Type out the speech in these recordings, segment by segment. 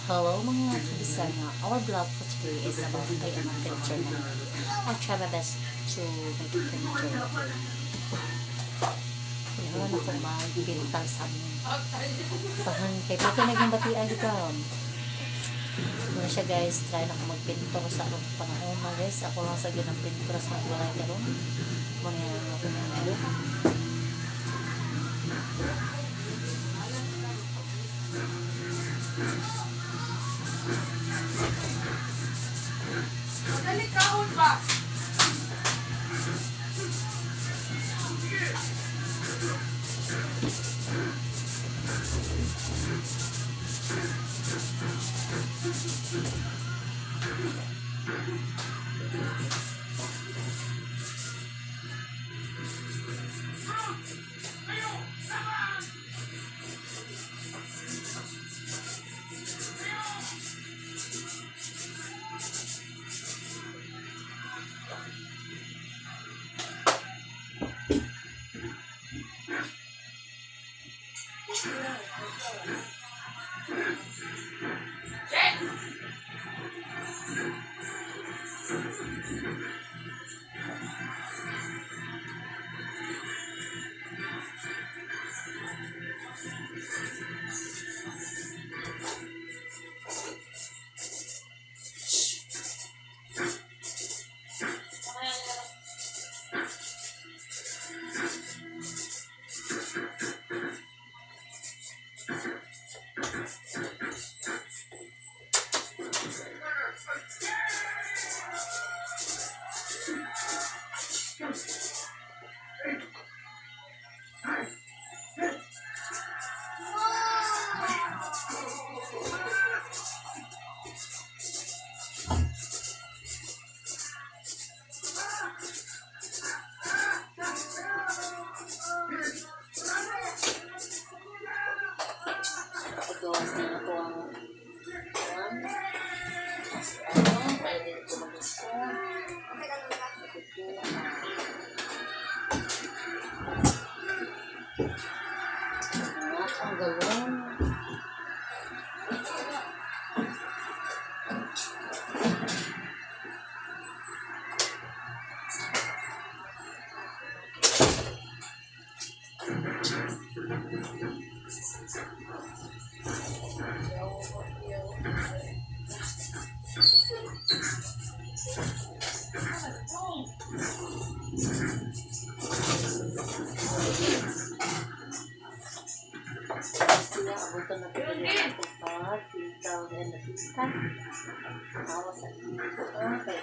Hello mga kabisaya. Our vlog for today is about my picture na. I'll try my best to make a picture. Kailangan ako mag-pental sa amin. Pahan kay pwede naging batian dito. Muna siya guys, try na ako mag-pintor sa arong panahon guys. Ako lang sa ganang pintor sa balay karon. Muna yan ako ng lupa. Madali kahon ba? Gawas na ako ang pwede ito mag-gusto. Ang galon. Sila abutan na pinagyan ko pa, pintaw na napista. Tawa sa dito. Okay.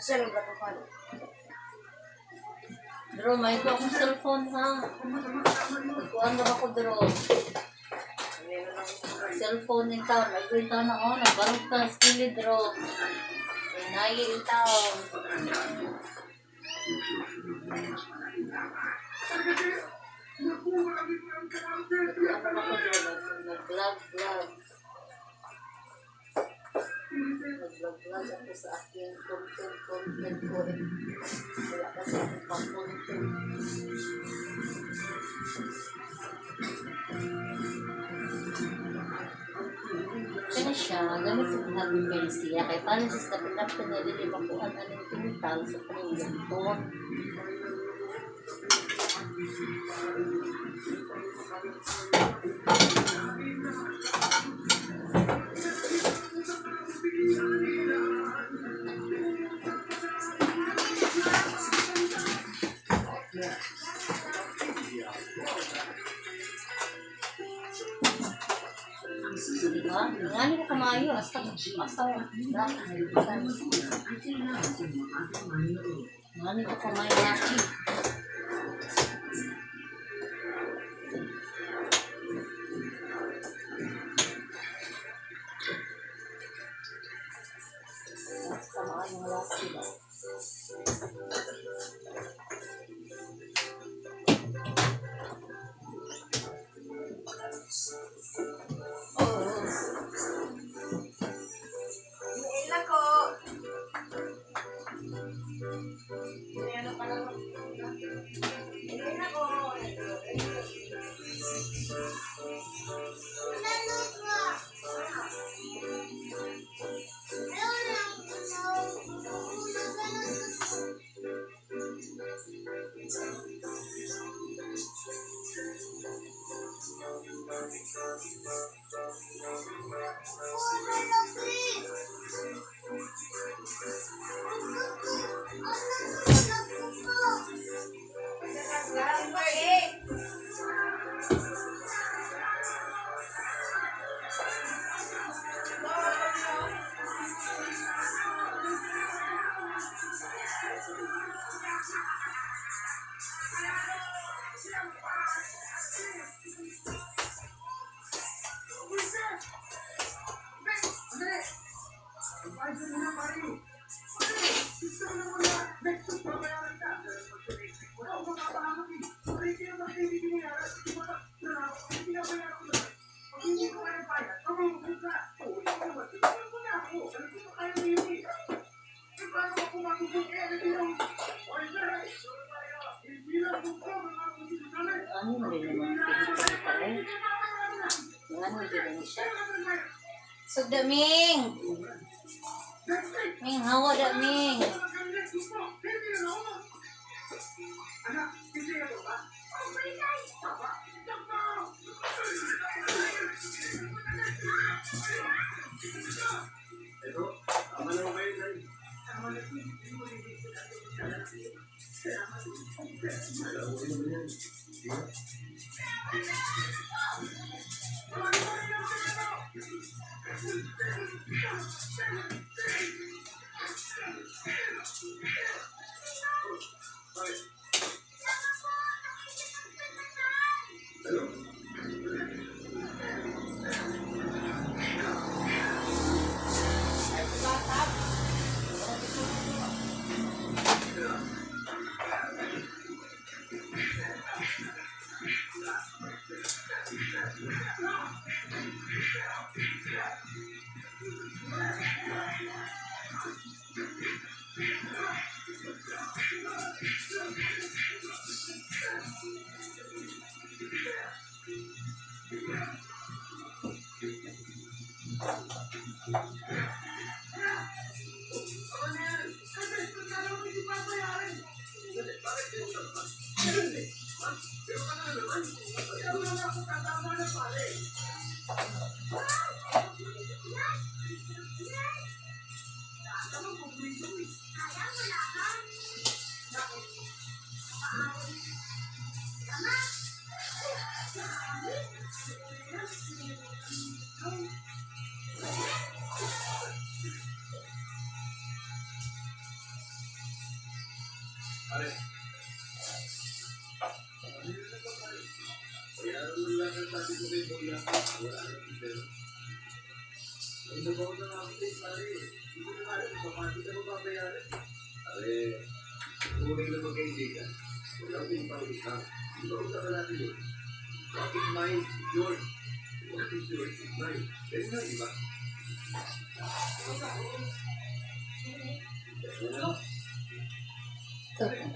Saan ba ito pa? Dro, may ko akong cellphone ha. Kuhaan na ako, Dro. Cellphone ng taon. May ko yung taon na ako. Nagbarog ka sa kilid, Dro. Inayi yung taon. Ano ako, Dro? Nag-vlog. Nag-vlog ako sa aking content ko. Wala kasi akong pang-content. Kaya siya, gamit sa pinaging siya. Kaya paano siya sa pinagin na lilimakuan anong pintal sa paningganton. Diba? Ngani ko kamayo. Hasta ngani ko kamayo laki. Hasta kamayo laki ba? Ano mo din naman pinipilitan eh. Ano din naman siya. Sugda Ming! Ming, hawa da Ming!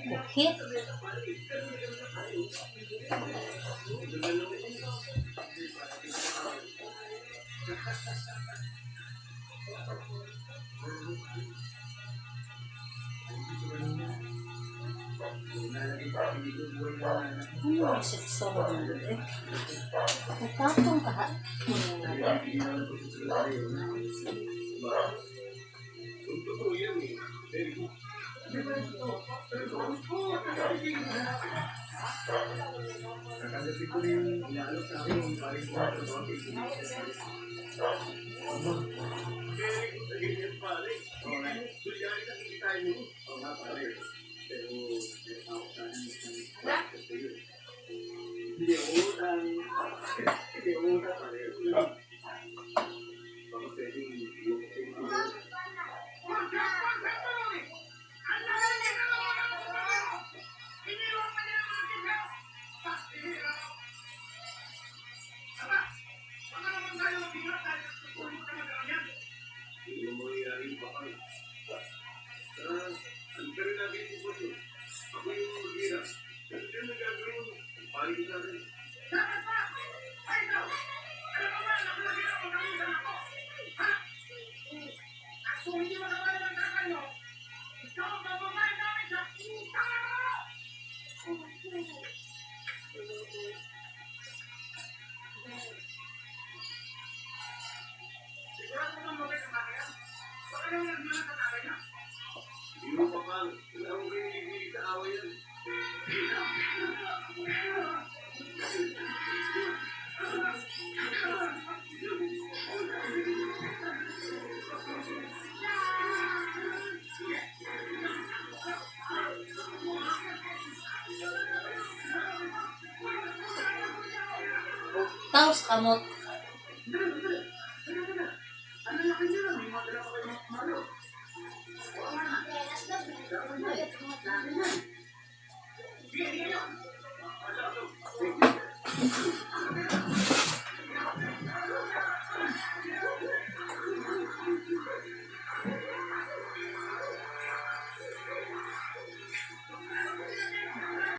Kukit. Sexo eh. Nagkatong ka ha? Nakagabi ko rin inaalok sa akin yung paring ko sa mga Taos kamot.